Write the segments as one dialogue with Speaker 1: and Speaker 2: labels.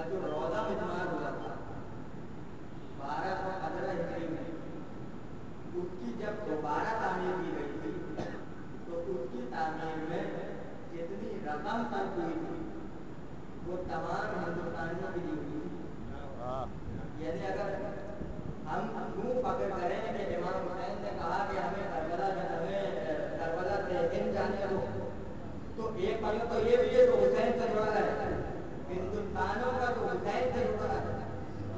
Speaker 1: کا جو روزہ مجمار ہوا تھا 1215 ہجری میں، اس کی جب دوبارہ تعمیر کی گئی تھی تو اس کی تعمیر میں جتنی رقم خرچ ہوئی تھی وہ تمام ہندوستانیوں کی دی ہوئی تھی۔ یعنی اگر ہم یوں فکر کریں کہ امام حسین نے کہا کہ ہمیں کربلا سے ہند جانے دو، تو ایک مطلب تو یہ بھی ہے تو حسین سے جڑا ہے، ہندوستانوں کا تو حسین سے جڑا ہے،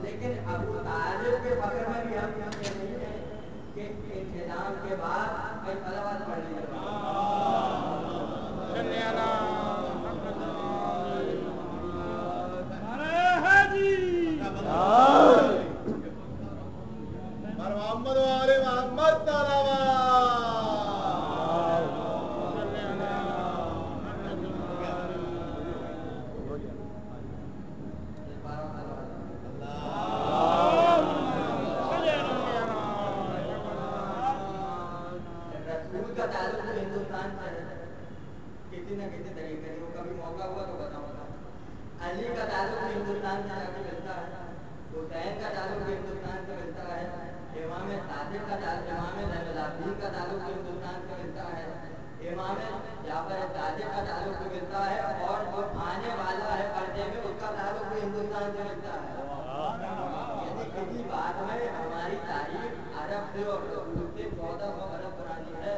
Speaker 1: لیکن ابو طالب کے فکر میں بھی ہم یہ نہیں ہیں کہ انتظام کے بعد کئی صلوات پڑھنے
Speaker 2: محمد والے محمد
Speaker 1: رسول کا تعلق ہندوستان سے کسی نہ کسی طریقے سے، وہ کبھی موقع ہوا تو بتاؤں گا۔ علی کا تعلق ہندوستان سے جا کے ملتا ہے، حسین کا تعلق ہندوستان سے ملتا ہے، امام صادق کا تعلق، امام زین العابدین کا تعلق ہندوستان سے ملتا ہے، امام جعفر صادق کا تعلق بھی ملتا ہے، اور جو آنے والا ہے پردے میں اس کا تعلق بھی ہندوستان سے ملتا ہے۔ یعنی کسی بات میں ہماری تاریخ عرب سے اور رسول سے 1400 برس پرانی ہے،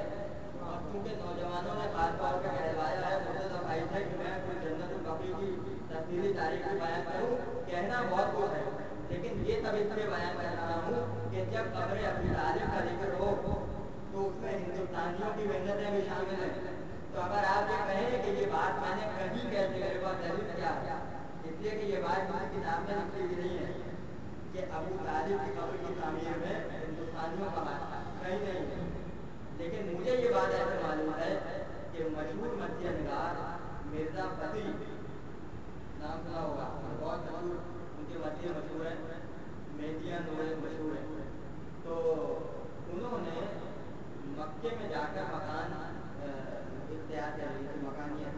Speaker 1: اور چونکہ نوجوانوں نے خاص طور پہ کہلوایا ہے مجھے تو خواہش ہے کہ میں کوئی جنت البقیع کی تفصیلی تاریخ بھی بیان کروں، کہنا بہت کچھ ہے، لیکن یہ سب اس لیے بیان کر رہا ہوں کہ جب قبر ابو طالب کا ذکر ہو تو اس میں ہندوستانیوں کی محنتیں بھی شامل ہیں۔ تو اگر آپ یہ کہیں کہ یہ بات میں نے کہیں کیسے میرے پاس دلیل کیا ہے، اس لیے کہ یہ بات کسی کتاب میں لکھی ہوئی نہیں ہے کہ ابو طالب کی قبر کی تعمیر میں ہندوستانیوں کا کہیں نہیں ہے، لیکن مجھے یہ بات ایسے معلوم ہے کہ مشہور مرثیہ نگار مرزا فتح نام سنا ہوگا، بہت مشہور ان کے مرثیے مشہور ہیں، میدیاں نوڑے مشہور ہیں، تو انہوں نے مکے میں جا کر مکان اختیار کر لی تھی، مکانیت،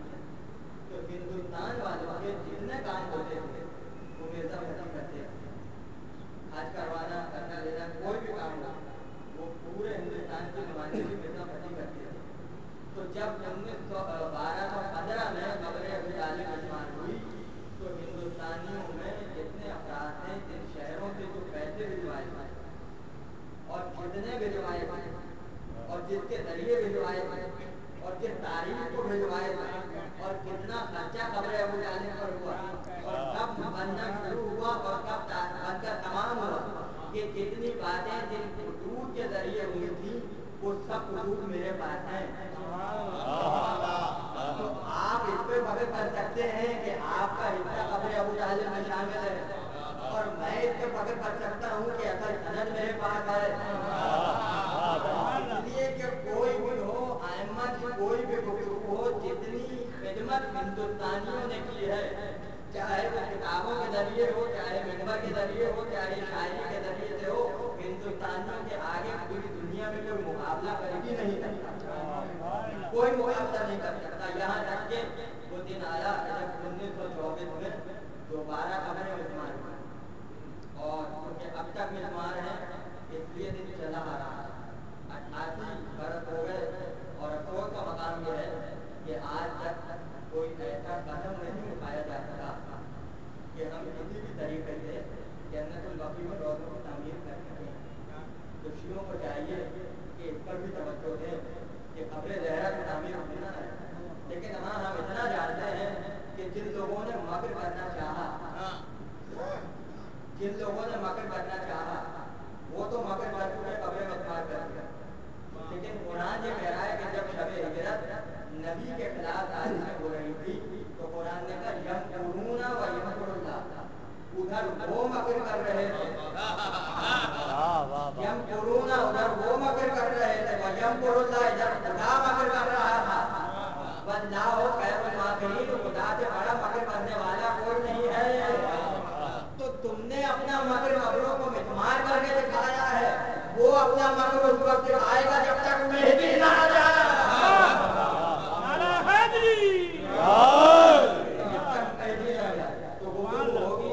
Speaker 1: تو ہندوستان والوں کے جتنے کام ہوتے تھے وہ مرزا فتح کرتے تھے، حج کروانا کرنا لینا کوئی بھی کام ہو وہ پورے ہندوستان کی نمائندگی مرزا فتح کرتے تھے۔ تو جب 1215 میں قبر ابو طالب مجمار ہوئی تو ہندوستانیوں میں جتنے افراد ہیں جن شہروں سے جو پیسے بھجوائے تھے اور جتنے بھجوائے تھے اور جس کے ذریعے بھجوائے تھے اور جس تاریخ کو بھجوائے تھے اور کتنا خرچہ قبر ابو طالب پر ہوا اور کب بننا شروع ہوا اور کب بن کر تمام ہوا، یہ جتنی باتیں جن خطوط کے ذریعے ہوئی تھی وہ سب خطوط میرے پاس ہیں۔ تو آپ اس پہ فخر کر سکتے ہیں کہ آپ کا حصہ قبر ابو طالب میں شامل ہے، اور میں اس پہ فخر کر سکتا ہوں کہ اصل سند میرے پاس ہے، اس لیے کہ کوئی بھی ہو ائمہ کی کوئی بھی گفتگو ہو، جتنی خدمت ہندوستانیوں نے کی ہے، چاہے وہ کتابوں کے ذریعے ہو، چاہے منبر کے ذریعے ہو، چاہے شاعری کے ذریعے سے ہو، ہندوستانیوں کے آگے پوری دنیا میں کوئی مقابلہ کر ہی نہیں سکتا، کوئی مقابلہ نہیں کر سکتا۔ یہاں تک کہ وہ دن آیا جب 1924 میں دوبارہ قبر مجمار ہوئی، اور کیونکہ اب تک مجمار ہیں اس لیے دن چلا آ رہا ہے، 88 برس ہو گئے، اور افسوس کا مقام یہ ہے کہ آج تک کوئی ایسا قدم نہیں اٹھایا جا سکا کہ ہم کسی بھی طریقے سے جنت البقیع میں روضوں کی تعمیر کر سکیں۔ تو شیعوں کو چاہیے کہ اس پر بھی توجہ دیں کہ قبر زہرا کی تعمیر ہونا ہے، لیکن ہاں ہم اتنا جانتے ہیں کہ جن لوگوں نے مکر کرنا چاہا، جن لوگوں نے مکر کرنا چاہا وہ تو مکر کر چکے، قبر مجمار کر دیا، لیکن قرآن یہ کہہ رہا ہے کہ جب شب ہجرت نبی کے خلاف سازشیں ہو رہی تھی تو قرآن نے کہا یمکرون و یمکر اللہ، ادھر وہ مکر کر رہے تھے، یمکرون ادھر وہ مکر کر رہے تھے، و یمکر اللہ ادھر خدا مکر کر رہا تھا، واللہ خیر الماکرین، خدا سے بڑا مکر کرنے والا کوئی نہیں ہے۔ تو تم نے اپنا مکر قبروں کو مجمار کر کے دکھایا ہے، وہ اپنا مکر اس وقت دکھائے گا جب تک مہدی نہ آ جائے، جب تک مہدی نہ آ جائے، تو وہ ہوگی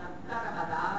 Speaker 1: 70,000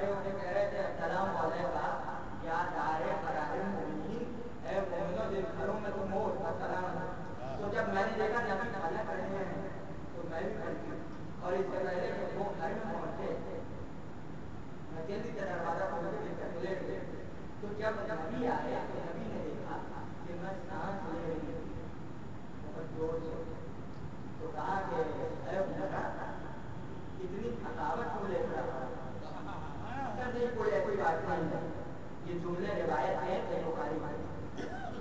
Speaker 1: کھڑے ہوتے کہہ رہے تھے السلام علیکم یا دار قرار مومنین، اے مومنوں جن گھروں میں تم ہو اس کا سلام ہو۔ تو جب میں نے دیکھا نبی کھانا کر رہے ہیں تو میں بھی کھڑی ہوں، اور اس سے پہلے کہ وہ گھر میں پہنچے میں جلدی سے دروازہ کھول کے لیٹ گئے۔ تو جب نبی آئے تو نبی نے دیکھا کہ میں سانس لے رہی ہوں بہت زور سے، تو کہا کہ اے عمرہ اتنی تھکاوٹ کو لے کر نہیں کوئی ایسی بات نہیں ہے، یہ جملے روایت ہے بخاری میں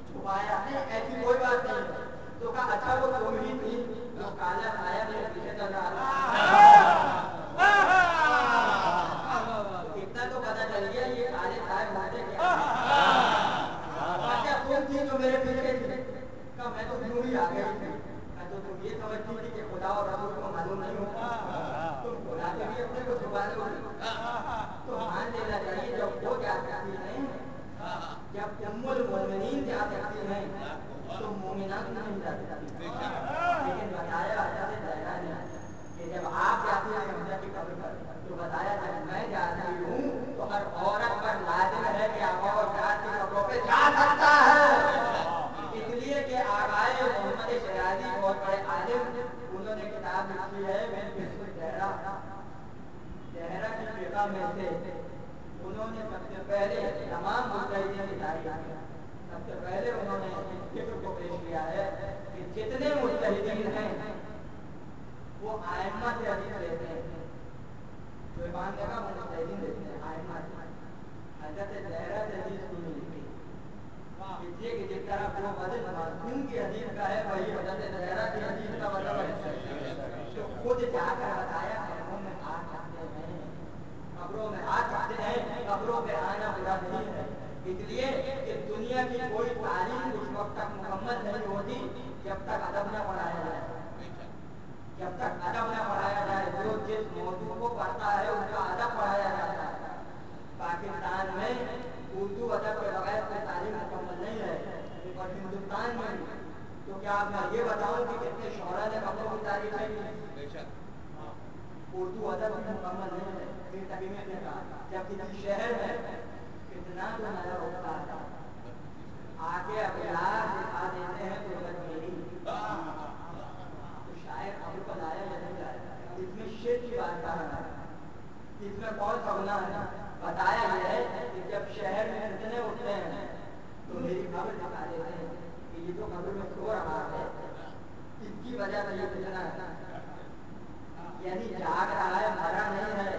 Speaker 1: چھپایا نہیں، ایسی کوئی بات نہیں ہے۔ تو کہا اچھا وہ تم ہی تھی جو کالا سایہ میرے پیچھے چل رہا تھا؟ اتنا تو پتا چل گیا یہ کالے سایہ ہوتے کیا؟ اچھا تم تھی جو میرے پیچھے تھی؟ کہا میں تو یوں ہی آ گئی تھی، میں تو تم یہ سمجھتی تھی کہ خدا اور رسول کو معلوم نہیں ہوتا، تم خدا کے بھی اپنے کو چھپا لو گی۔ تو مان لینا چاہیے جب وہ جا سکتی ہیں، جب ام المومنین جا سکتی ہیں تو مومنات نہیں جا سکتی۔ لیکن بتایا حضرت زہرا نے کہ جب آپ جاتے ہیں حمزہ کی قبر پر تو بتایا جب میں جاتی ہوں تو ہر عورت پر لازم ہے کہ آقا اور جات کی قبروں پہ جا سکتا ہے، اس لیے کہ آقائے محمد شیرازی بہت بڑے عالم، انہوں نے کتاب لکھی ہے زہرا کی فقہ میں سے انہوں نے سب سے پہلے تمام مجتہدین کی تاریخ میں سب سے پہلے انہوں نے ذکر کو پیش کیا ہے کہ جتنے مجتہدین ہیں وہ ائمہ سے حدیث لیتے ہیں، جو امام جگہ وہ مجتہدین لیتے ہیں ائمہ سے۔ حضرت زہرا سے حدیث نہیں ملتی، اس لیے کہ جس طرح وہ وزن معصوم کی حدیث کا ہے وہی حضرت زہرا کی حدیث کا وزن ہے۔ تو خود جا کر بتایا قبروں میں آ سکتے ہیں، قبروں میں آ سکتے ہیں، قبروں پہ آنا برا نہیں ہے، اس لیے کہ دنیا کی کوئی تعلیم اس وقت تک مکمل نہیں ہوتی جب تک ادب نہ پڑھایا جائے، جب تک ادب نہ پڑھایا جائے۔ جو جس موضوع کو پڑھتا ہے اس کا ادب پڑھایا جاتا ہے۔ پاکستان میں اردو ادب کے بغیر کوئی تعلیم مکمل نہیں ہے، اور ہندوستان میں تو کیا میں یہ بتاؤں کہ کتنے شعراء نے قبروں کی تاریخ کی؟ اردو ادب بھی مکمل نہیں ہے۔ پھر تقیمت نے کہا جب کسی شہر میں کتنا تو نظر ہوتا ہے آگے اخلاق دکھا دیتے ہیں تو میری تو شاید قبر کو لایا یا نہیں لایا، اس میں شرک کی بات کہا ہے، اس میں کون سا گناہ ہے؟ بتایا یہ ہے کہ جب شہر میں فتنے اٹھتے ہیں تو میری قبر دکھا دیتے ہیں کہ یہ جو قبر میں سو رہا ہے اس کی وجہ سے یہ فتنہ ہے، یعنی جاگ رہا ہے مرا نہیں ہے۔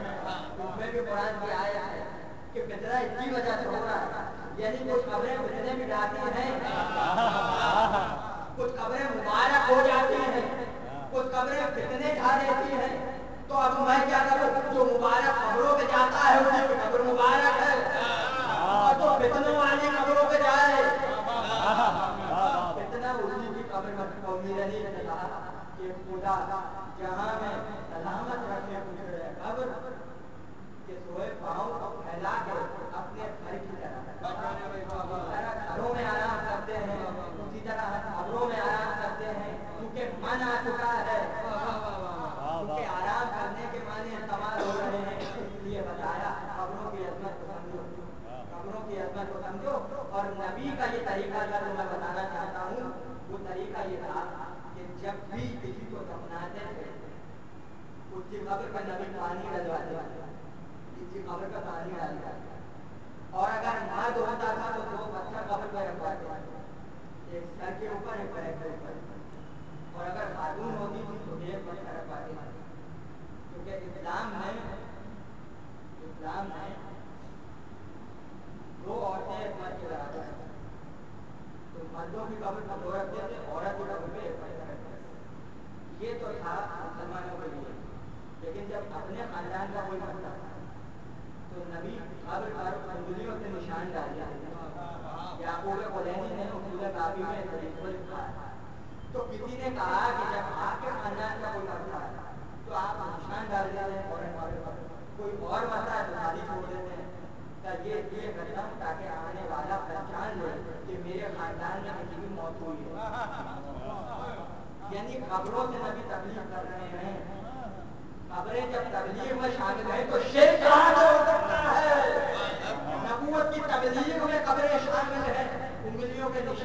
Speaker 1: اس میں بھی قرآن کی آیت ہے کہ فتنہ اس کی وجہ سے ہو رہا ہے، یعنی کچھ خبریں فتنے بھی ڈالتی ہیں، کچھ خبریں مبارک ہو جاتی ہیں، کچھ خبریں فتنے ڈھا دیتی ہیں۔ تو اب میں کیا کروں؟ جو مبارک خبروں پہ جاتا ہے اس کی خبر مبارک ہے، اور جو فتنوں والی خبروں پہ جائے فتنہ اسی کی خبر میں۔ قومی علی نے کہا کہ خدا جہاں میں سلامت رکھے پوچھے قبر کہ سوئے پاؤں کو پھیلا کے اپنے گھر کی طرح گھروں میں آرام کرتے ہیں، اسی طرح قبروں میں آرام کرتے ہیں، کیونکہ من آ چکا ہے، کیونکہ آرام کرنے کے معنی استعمال ہو رہے ہیں۔ اس لیے بتایا قبروں کی عظمت کو سمجھو، قبروں کی عظمت کو سمجھو۔ اور نبی کا یہ طریقہ جو میں بتانا چاہتا ہوں وہ طریقہ یہ تھا کہ جب بھی کسی کو دفناتے تھے اس کی قبر پر نبی پانی ڈلواتے تھے، کسی قبر کا پانی ڈالتا، اور اگر مرد ہوتا تھا تو دو پتھر قبر پہ رکھواتے تھے، ایک سر کے اوپر ایک پیر کے اوپر، اور اگر خاتون ہوتی تھی تو ایک پتھر رکھواتے تھے، کیونکہ اسلام میں دو عورتیں ایک مرد کے برابر ہیں، تو مردوں کی قبر پر دو رکھتے تھے، عورت کی قبر پہ ایک پتھر رکھتے تھے۔ یہ تو تھا مسلمانوں کے لیے، لیکن جب اپنے خاندان کا کوئی مسئلہ تھا تو نبی قبر پر انگلیوں سے نشان ڈالتے تھے۔ یعقوب قلینی نے اصول کافی میں طریقہ لکھا ہے۔ تو کسی نے کہا کہ جب آپ کے خاندان کا کوئی مسئلہ ہے تو آپ نشان ڈال دیتے ہیں فوراً قبر پر، کوئی اور مسئلہ ہے تو خالی چھوڑ دیتے ہیں۔ یہ کرتا ہوں تاکہ آنے والا پہچان لے کہ میرے خاندان میں کسی کی موت ہوئی ہے، یعنی خبروں سے نبی تبلیغ کر رہے ہیں۔ خبریں جب تبلیغ میں شامل ہیں تو شرک کہاں سے ہو سکتا ہے؟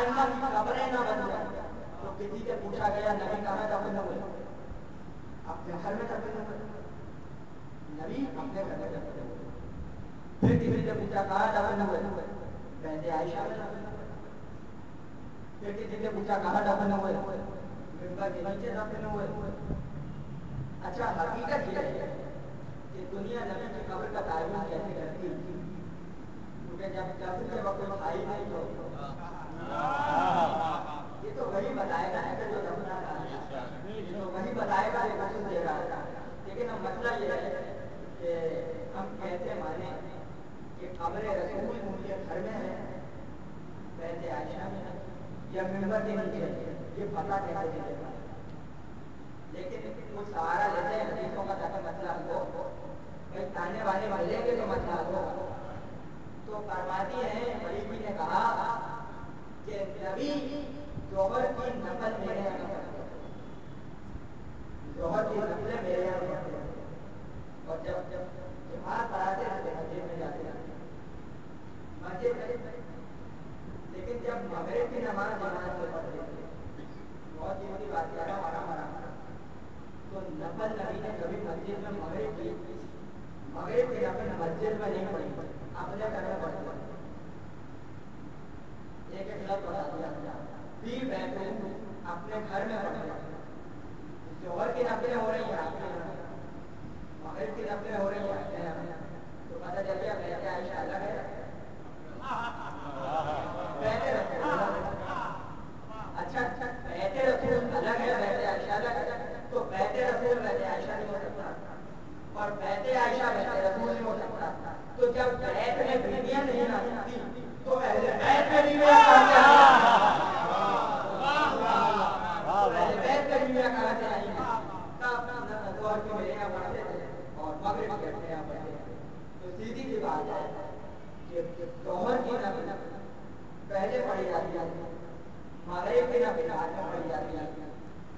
Speaker 1: آئمہ کی قبریں نہ بن جائیں. تو کسی سے پوچھا گیا نبی کہاں دفن ہوئے؟ اپنے گھر میں دفن ہوئے. نبی اپنے گھر میں دفن ہوئے. پھر کسی سے پوچھا کہاں دفن ہوئے؟ کہتے عائشہ میں دفن ہوئے. پھر کسی سے پوچھا کہاں دفن ہوئے؟ منبر کے نیچے دفن ہوئے. اچھا حقیقت یہ ہے کہ دنیا نبی کی قبر کا تعین کیسے کرتی ہے؟ کیونکہ جب دفن کے وقت بھائی نہیں تو یہ تو وہی بتائے گا کہ جو دفنا تھا، یہ تو وہی بتائے گا کہ رسول دے رہا تھا. لیکن اب مسئلہ یہ ہے کہ ہم کیسے مانیں کہ قبر رسول ان کے گھر میں ہے، بیت عائشہ میں ہے یا منبر کے نیچے ہے، یہ پتہ کیسے چلے گا؟ لیکن وہ سہارا لیتے ہیں حدیثوں کا تاکہ مسئلہ ہو. بھائی تانے والے ملیں گے تو مسئلہ ہو. تو فرماتی ہیں بڑی بھی نے کہا کہ نبی ظہر کی نفل میرے یہاں کرتے ہیں، ظہر کی نفلیں میرے یہاں کرتے ہیں. اور جب جماعت پڑھاتے تھے مسجد میں جاتے تھے مسجد میں، لیکن جب مغرب کی نماز جماعت میں پڑھتے تھے، بہت ہی بڑی بات ہے ہمارا، تو نفل نبی نے کبھی مسجد میں مغرب کی نفل مسجد میں نہیں پڑھی، اپنے گھر میں پڑھتے. ایک لفظ بتا دیا فی بیتہم، اپنے گھر میں پڑھتے. ظہر کی نفلیں ہو رہی ہیں، مغرب کی نفلیں ہو رہی ہیں، تو پتہ چل گیا بیت عائشہ الگ ہے، بیت رسول اچھا بیت رسول الگ ہے، بیت عائشہ الگ ہے. تو بیت رسول بیت عائشہ نہیں ہو سکتا اور بیت عائشہ بیت رسول نہیں ہو سکتا. تو جب بیت میں بیویاں نہیں آ سکتی تو اہل بیت میں بیویاں کہاں سے کہاں سے آئی ہیں؟ تب ظہر کی میرے یہاں پڑھتے تھے اور مغرب کے اپنے یہاں پڑھتے تھے. تو سیدھی سی بات ہے کہ ظہر کی نفل پہلے پڑھی جاتی ہے، مغرب کی نفل بعد میں پڑھی جاتی ہے.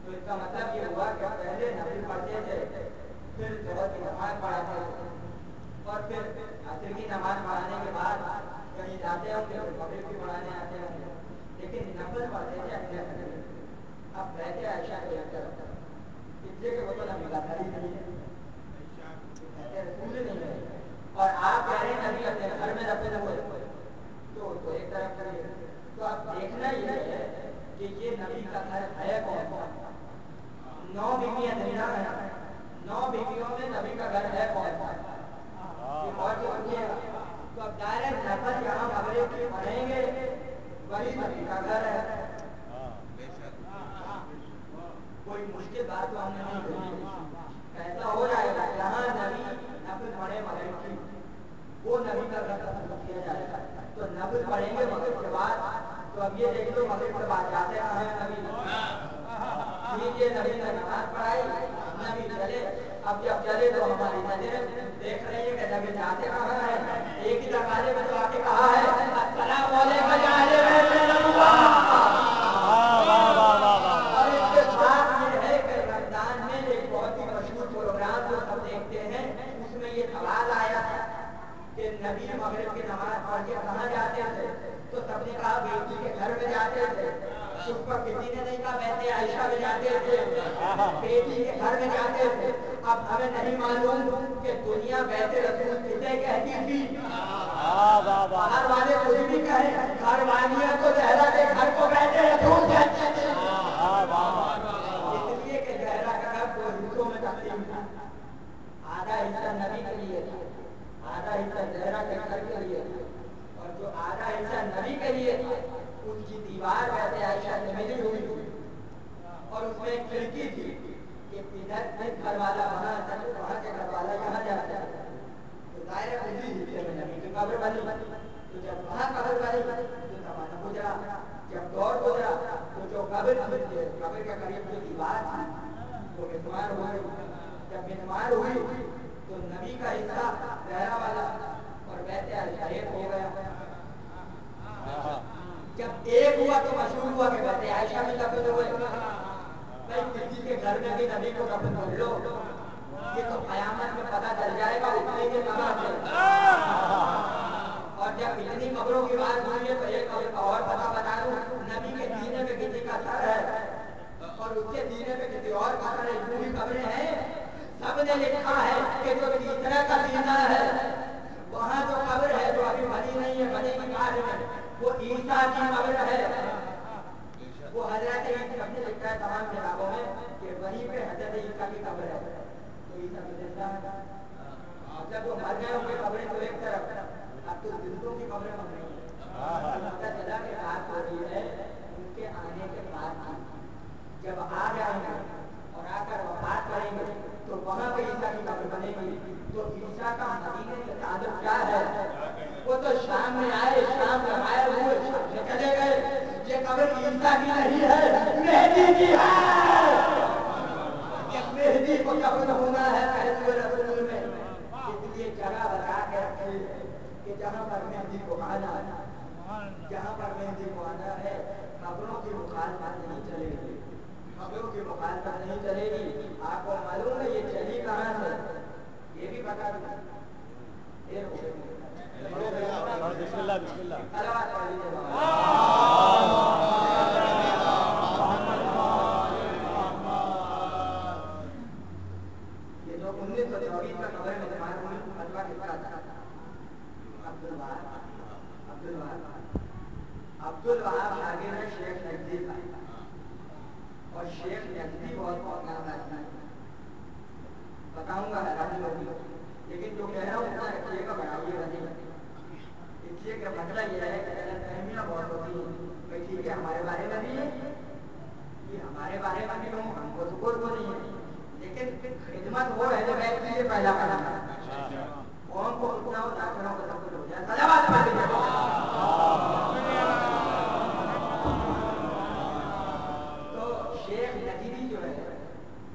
Speaker 1: تو اس کا مطلب یہ ہوا کہ پہلے نفل پڑھتے تھے، پھر ظہر کی نماز پڑھاتے تھے، اور پھر عصر کی نماز پڑھانے کے بعد کہیں جاتے ہوں گے پھر مغرب کی پڑھانے آتے ہوں گے، لیکن نفل پڑھتے تھے اپنے گھر میں. اب بیت عائشہ کے اندر اس لیے کہ وہ تو نبی کا گھر ہی نہیں ہے، بیت رسول نہیں ہے، اور آپ کہہ رہے ہیں نبی اپنے گھر میں دفن ہوئے، تو ایک طرف کریے. تو اب دیکھنا یہ ہے کہ یہ نبی کا گھر ہے کون؟ 9 بیویاں زندہ ہیں، 9 بیویوں میں نبی کا گھر ہے کون؟ یہ بہت ضروری ہے. تو اب ڈائریکٹ نفل یہاں مغرب کی پڑھیں گے وہی نبی کا گھر ہے. کوئی مشکل بات تو ہم نے نہیں بولی، ایسا ہو جائے گا جہاں نبی نفل پڑھے مغرب کی وہ نبی کا گھر تصور کیا جائے گا. تو نفل پڑھیں گے مغرب کے بعد، تو اب یہ دیکھ لو مغرب کے بعد جاتے کہاں ہیں نبی؟ یہ نبی نے نماز پڑھائی، نبی چلے. اب جب چلے تو ہماری نظریں دیکھ رہی ہے کہ نبی جاتے کہاں ہیں. ایک ہی دروازے میں تو آ کے کہا ہے السلام علیکم یا اہل بیت اللہ. اور اس کے بعد یہ ہے کہ رمضان میں ایک بہت ہی مشہور پروگرام جو سب دیکھتے ہیں، اس میں یہ سوال آیا کہ نبی مغرب کی نماز پڑھ کے کہاں جاتے تھے؟ تو سب نے کہا بیٹی کے گھر میں جاتے تھے. اس پر کسی نے نہیں کہا بیت عائشہ میں جاتے تھے، بیٹی کے گھر میں جاتے تھے. اب ہمیں نہیں معلوم کہ دنیا بیت رسول کسے کہتی تھی. باہر والے کچھ بھی کہیں، گھر والیاں تو زہرا کے گھر کو بیت رسول کہتے تھے. اس لیے کہ زہرا کا گھر 2 حصوں میں تقسیم تھا، آدھا حصہ نبی کے لیے تھا، آدھا حصہ زہرا کے گھر کے لیے تھا. اور جو آدھا حصہ نبی کے لیے تھا اس کی دیوار بیت عائشہ سے ملی ہوئی تھی، اور اس میں ایک کھڑکی تھی کہ ادھر گھر والا وہاں سے گھر والا یہاں جاتا ہے. تو دائرہ اسی حصے میں نبی کی قبر بنی. تو جب وہاں قبر بنی تو زمانہ گزرا، جب دور گزرا تو جو قبر کے قریب جو دیوار تھی وہ مسمار ہو گئی. جب مسمار ہوئی تو نبی کا حصہ زہرا والا اور بیت عائشہ ایک ہو گیا. جب ایک ہوا تو مشہور ہوا کہ بیت عائشہ میں دفن ہوئے. بھائی کسی کے گھر میں بھی نبی کو دفن کر لو، یہ تو قیامت میں پتہ چل جائے گا اتنے کے کہاں سے. اور جب اتنی قبروں کی بات ہوئی ہے تو ایک قبر کا اور پتہ بتا دوں، عیسیٰ کی قبر ہے، وہ حضرت عیسیٰ نے لکھا ہے تمام کتابوں میں کہ وہیں پہ حضرت عیسیٰ کی قبر ہے. تو عیسیٰ بھی زندہ ہے. جب وہ مر گئے ان کی قبریں تو ایک طرف، اب تو زندوں کی قبریں بن رہی ہیں. پتہ چلا کہ بات ہو رہی ہے ان کے آنے کے بعد کی. جب آ جائیں گے اور آ کر وفات کریں گے تو وہاں پہ عیسیٰ کی قبر بنے گی. تو عیسیٰ کا مدینے سے تعلق کیا ہے؟ وہ تو شام میں آئے، شام میں آئے ہوئے شام میں چلے گئے. یہ قبر عیسیٰ کی نہیں ہے، مہدی کی ہے. مہدی کو دفن ہونا ہے پہلے رسول میں، اس لیے جگہ بتا کے رکھی ہے کہ جہاں پر مہدی کو آنا ہے، جہاں پر مہدی کو آنا ہے قبروں کی مخالفت نہیں چلے گی، قبروں کی مخالفت نہیں چلے گی. آپ کو معلوم ہے یہ چلی کہاں سے؟ یہ بھی بتا دوں.
Speaker 3: بسم اللہ بسم اللہ.
Speaker 1: یہ جو 1924 کا خبر میں فتوا کس کا تھا؟ عبد الوہاب شاگرد ہے شیخ نقوی کا، اور شیخ نقوی بہت نام ہے. بتاؤں گا حیرانی ہوگی، لیکن جو کہہ رہا ہوں اتنا رکھیے گا، بڑھائیے گا نہیں. اس لیے کہ مسئلہ یہ ہے کہ غلط فہمیاں بہت ہوتی ہیں. ٹھیک ہے ہمارے بارے میں بھی ہے، یہ ہمارے بارے میں بھی ہوں، ہم کو ذکر کو نہیں ہے، لیکن خدمت وہ ہے جو ویسے یہ پہلا کرنا ہے. قوم کو اتنا ہو داخلوں کو سب کچھ ہو جائے. سلامات پڑھ لیجیے. تو شیخ نقوی جو ہے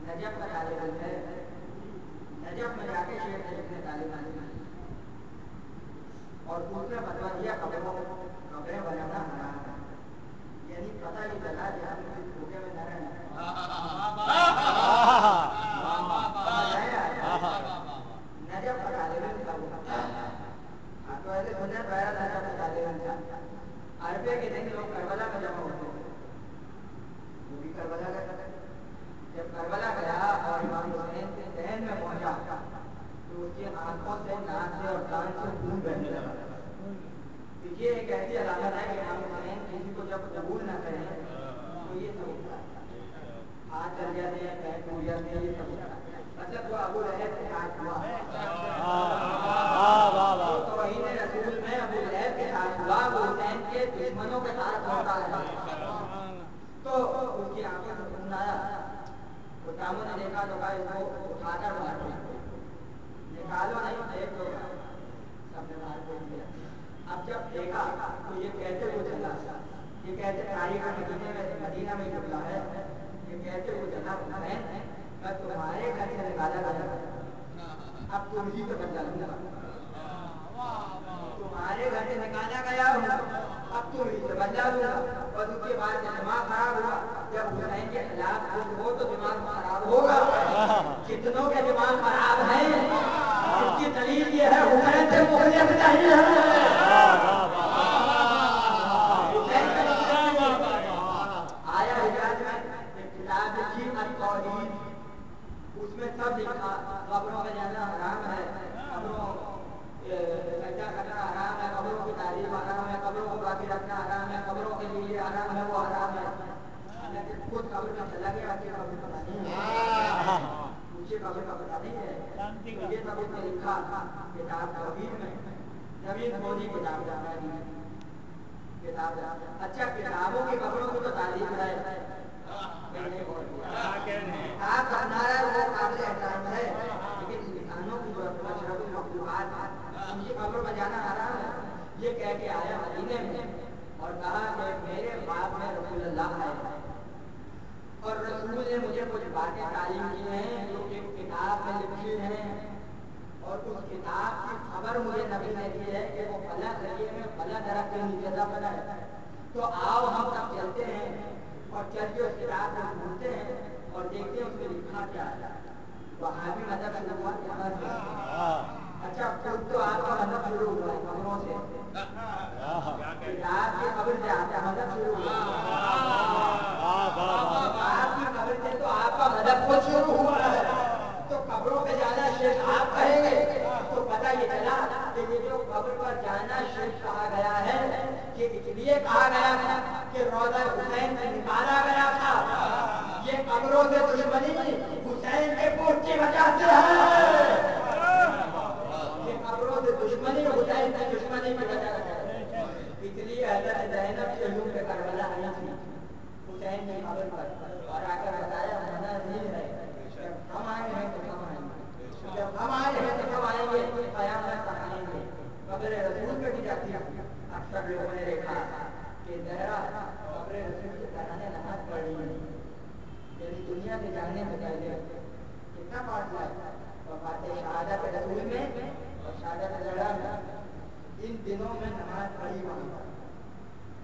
Speaker 1: نجف کا طالب علم ہے. نجف میں جا کے شیخ نقوی نے تعلیم حاصل کی اور اس نے فتوا دیا قبریں بنانا حرام ہے. یعنی پتہ ہی چلا کہ ہم اس دھوکے میں نہ رہنا. نجف کا طالب علم تھا وہ. تو ایسے سنت پہلا نجف کا طالب علم تھا. عرفے کے دن لوگ کربلا میں جمع ہوتے تھے، وہ بھی کربلا گیا. جب کربلا گیا اور امام حسین کے ذہن میں پہنچا تو اس کی آنکھوں سے، ناک سے اور کان سے خون بہنے لگا. یہ ایک ایسی علامت ہے کہ امام حسین کسی کو جب قبول نہ کریں تو یہ سب ہوتا ہے. ہاتھ چل جاتے ہیں، پیر ٹوٹ جاتے ہیں، یہ سب ہوتا ہے. مطلب جو ابو لہب کے ساتھ ہوا، توہین رسول میں ابو لہب کے ساتھ ہوا، وہ حسین کے دشمنوں کے ساتھ ہوتا ہے. تو اس کی آنکھوں سے خون آیا. غلاموں نے دیکھا تو کہا اس کو اٹھا کر باہر پھینک دو. نکالو نہیں دیکھ دو. سب نے باہر پھینک دیا. اب جب دیکھا تو یہ کیسے وہ چلا، یہ کیسے تاریخ مدینہ میں چلا ہے، یہ کیسے وہ چلا. میں تمہارے گھر سے نکالا گیا، اب تم ہی کو بدلا لوں گا. تمہارے گھر سے نکالا گیا ہوں، اب تم ہی سے بدلا لوں گا. اور اس کے بعد دماغ خراب ہوا. جب حسین کے خلاف ہو تو دماغ خراب ہوگا. کتنوں کے دماغ خراب ہیں، اس کی دلیل یہ ہے حسین سے مخلص نہیں ہے. آیا حجاز میں ایک کتاب لکھی التوحید، اس میں سب لکھا قبروں میں جانا حرام ہے، قبروں سجدہ کرنا حرام ہے، قبروں کی تعریف حرام ہے، قبروں کو باقی رکھنا حرام ہے، قبروں کے لیے حرام ہے، وہ حرام ہے. لیکن خود قبر میں چلا گیا کہ قبر پتہ نہیں ہے، مجھے قبر کا پتہ نہیں ہے. یہ سب اس نے لکھا کتاب توحید میں. نوید مودی کتاب جانا ہے کتاب. اچھا کتابوں کی قبروں کی تو تعریف ہے، آپ اپنا رہا ہے وہ قابل احترام ہے، لیکن انسانوں کی جو اشرف المخلوقات ہے ان کی قبر میں جانا حرام ہے. یہ کہہ کے آیا مدینے میں اور کہا کہ میرے باپ میں رسول اللہ آئے اور رسول نے مجھے کچھ باتیں تعلیم کی ہیں جو ایک کتاب میں لکھی ہیں، اور اس کتاب کی خبر مجھے نبی نے دی ہے کہ وہ فلاں ذریعے میں فلاں درخت کے نیچے دفن ہے. تو آؤ ہم سب چلتے ہیں اور چل کے اس کتاب کو ڈھونڈتے ہیں اور دیکھتے ہیں اس میں لکھا کیا ہے. وہابی مذہب شروع ہوا یہاں سے. اچھا خود تو آپ کا مذہب شروع ہوا ہے قبروں سے، کتاب کی قبر سے آپ کا مذہب شروع ہوا. آپ کی قبر سے تو آپ کا مذہب خود شروع ہوا ہے. تو قبروں پہ جانا شرک آپ کہیں گے تو پتہ یہ چلا کہ یہ جو قبر پر جانا شرک کہا گیا ہے کہ اس لیے کہا گیا تھا کہ روضہ حسین سے نکالا گیا تھا. یہ قبروں سے دشمنی حسین کے پوٹ کی وجہ سے ہے. یہ قبروں سے دشمنی حسین کی دشمنی کی وجہ سے ہے. اس لیے حضرت زینب سے لوگ کربلا آئی تھی حسین کی قبر پر اور آ کر بتایا منع نہیں ہے. جب ہم آئے ہیں تو ہم آئیں گے, جب ہم آئے ہیں تو ہم آئیں گے, قیامت تک آئیں گے. قبر رسول پہ بھی جاتی ہے. اکثر لوگوں نے دیکھا کہ زہرا قبر رسول سے کرانے نماز پڑھ رہی ہے, یعنی دنیا سے جانے سے پہلے کتنا فاصلہ ہے وفات شہادت رسول میں اور شہادت زہرا میں. ان دنوں میں نماز پڑھی وہاں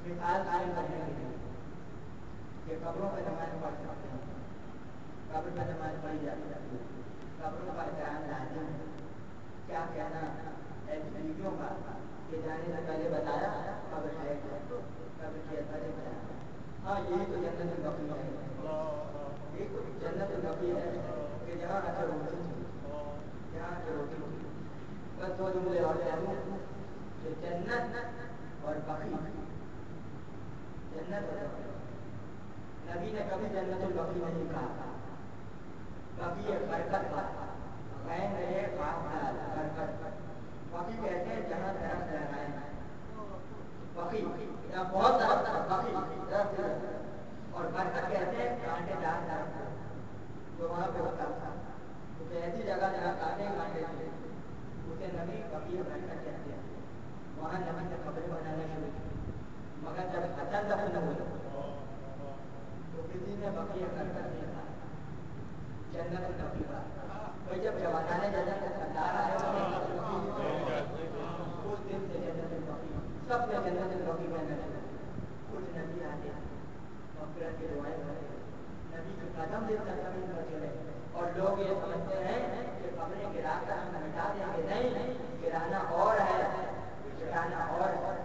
Speaker 1: مثال قائم کرنے کے لیے کہ قبروں پہ نماز پڑھ سکتے ہیں. قبر پہ نماز پڑھی جاتی ہے, قبروں کا احترام لازم ہے. کیا کہنا ایسی بیویوں کا کہ جانے سے پہلے بتایا قبر ہے, قبر کی اثر ہے. ہاں یہی تو جنت البقیع ہے, یہی تو جنت البقیع ہے کہ جہاں اثر ہوتی تھی, جہاں اثر ہوتی تھی. بس دو جملے اور کہہ دوں کہ جنت اور بقیع, جنت اور بقیع, نبی نے کبھی جنت البقیع نہیں کہا. بقیع برکت کا غین رہے خاص برکت. بقیع کہتے ہیں جہاں درخت لگائے ہیں, بقیع یہاں بہت درخت درخت اور برکت کہتے ہیں کانٹے دار درخت جو وہاں پہ ہوتا تھا. تو ایسی جگہ جہاں کانٹے کانٹے تھے اسے نبی بقیع برکت کہتے ہیں. وہاں نبی نے قبریں بنانا شروع کی, مگر جب حسن دفن ہوئے تو کسی نے بقیع برکت نہیں کہا, جنت البقیع. کوئی جب جوانان جنت کا سردار آئے اس دن سے جنت البقیع سب نے جنت البقیع میں نظر. کچھ نبی آتے مغفرت کی دعائیں کرتے, نبی کے قدم سے زمین پر چلے, اور لوگ یہ سمجھتے ہیں کہ قبریں گرا کر ہم مٹا دیں گے. نہیں, گرانا اور ہے, گرانا اور ہے.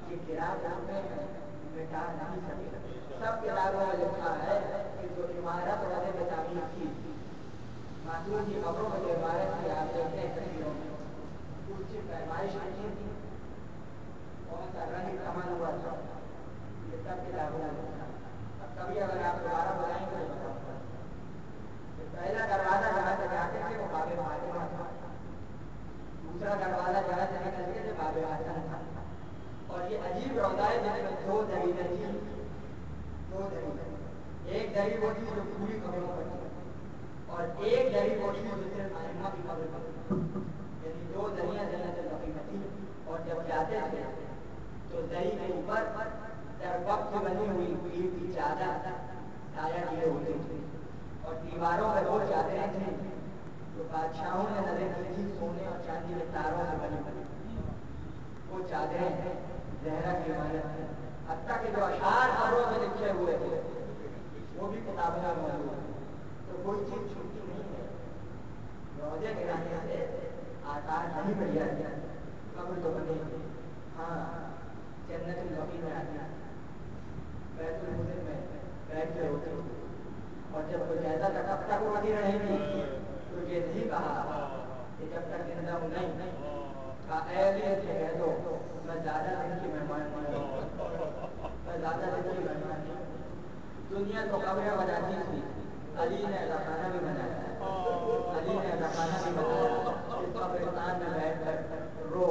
Speaker 1: یہ گرا کرتے ہیں, مٹا نہیں سکتے. سب کتابوں میں لکھا ہے کہ جو عمارت والے نے تعمیر کی معصوم کی قبروں میں جو عمارت کی آپ دیکھتے ہیں تصویروں میں, اس کی پیمائش نہیں تھی, کون سا رنگ کمل ہوا تھا, یہ سب کتابوں میں لکھا. اب کبھی اگر آپ دوبارہ بلائیں گے تو بتاؤں گا. پہلا دروازہ جہاں سے جاتے تھے وہ باب فاطمہ تھا, دوسرا دروازہ جہاں سے نکلتے تھے باب حسن تھا. اور یہ عجیب روضہ ہے جس میں دو دریلیں تھیں, دو دریلیں. ایک دری وہ تھی جو پوری قبروں پر تھی, اور ایک دری وہ تھی جو صرف ائمہ کی قبر پر تھی. یعنی دو دریاں جنت البقیع میں تھیں. اور جب جاتے تھے تو دری کے اوپر دربب سے بنی ہوئی پیڑ کی چادر سایہ لیے ہوتے تھے, اور دیواروں پر وہ چادریں تھیں جو بادشاہوں نے نظر کی تھی سونے اور چاندی کے تاروں سے بنی بنی. وہ چادریں زہرا کی عمارت ہے. حتیٰ کہ جو اشعار قبروں میں لکھے ہوئے تھے وہ بھی کتابوں میں موجود ہے. تو کوئی چیز چھوٹی نہیں ہے. روضے گرانے سے آثار نہیں بڑھ جاتے, قبر تو بنے. ہاں جنت البقیع میں آتی ہے, بیت المقدس میں بیٹھ کے ہوتے, اور جب کوئی کہتا تھا کب تک روتی رہیں گی تو یہ نہیں کہا کہ جب تک زندہ ہوں. نہیں کہا اے علی سے کہہ دو میں زیادہ دن کی مہمان نہیں ہوں, میں زیادہ دن کی مہمان نہیں ہوں. دنیا تو قبریں بناتی تھی, علی نے خانہ بھی بنایا, علی نے خانہ بھی بنایا. اس قبرستان میں بیٹھ کر رو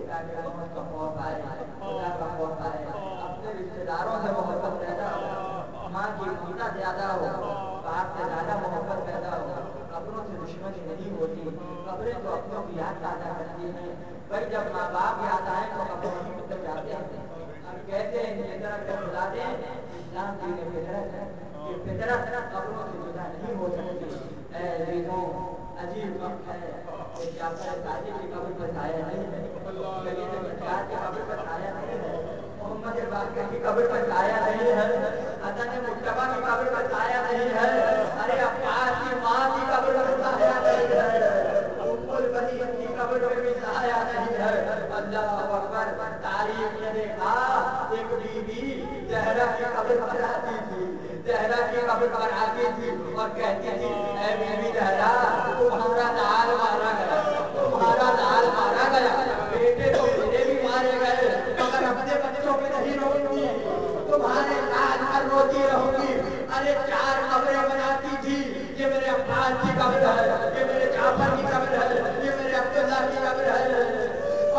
Speaker 1: تاکہ محمد کا خوف آئے, خدا کا خوف آئے, اپنے رشتے داروں سے محبت پیدا ہو, ماں کی ممتا زیادہ ہو, باپ سے زیادہ محبت پیدا ہو. قبروں سے دشمنی نہیں ہوتی, قبریں تو اپنوں کی یاد تازہ کرتی ہیں. بھائی جب ماں باپ یاد آئے تو قبروں کی اتر جاتے ہیں. ہم کہتے ہیں فطرت کو بلا دیں, اسلام دین فطرت ہے. یہ فطرت قبروں سے جدا نہیں ہو سکتی. اے عزیزوں, عجیب وقت ہے کہ جعفر صادق کی قبر پر سایہ نہیں ہے, سید سجاد کی قبر پر سایہ نہیں ہے, محمد باقر کی قبر پر سایہ نہیں ہے, حسن مجتبیٰ کی قبر پر سایہ نہیں ہے, ارے عباس کی ماں کی قبر پر سایہ نہیں ہے, ام البنین کی قبر پر بھی سایہ نہیں ہے. اللہ اکبر. تاریخ نے دیکھا ایک بی بی زہرا کی قبر پر آتی تھی, زہرا کی قبر پر آتی تھی اور کہتی تھی اے بی بی زہرا تمہارا لال مارا گیا, تمہارا لال مارا گیا, بیٹے تو میرے بھی مارے گئے مگر اپنے بچوں پہ نہیں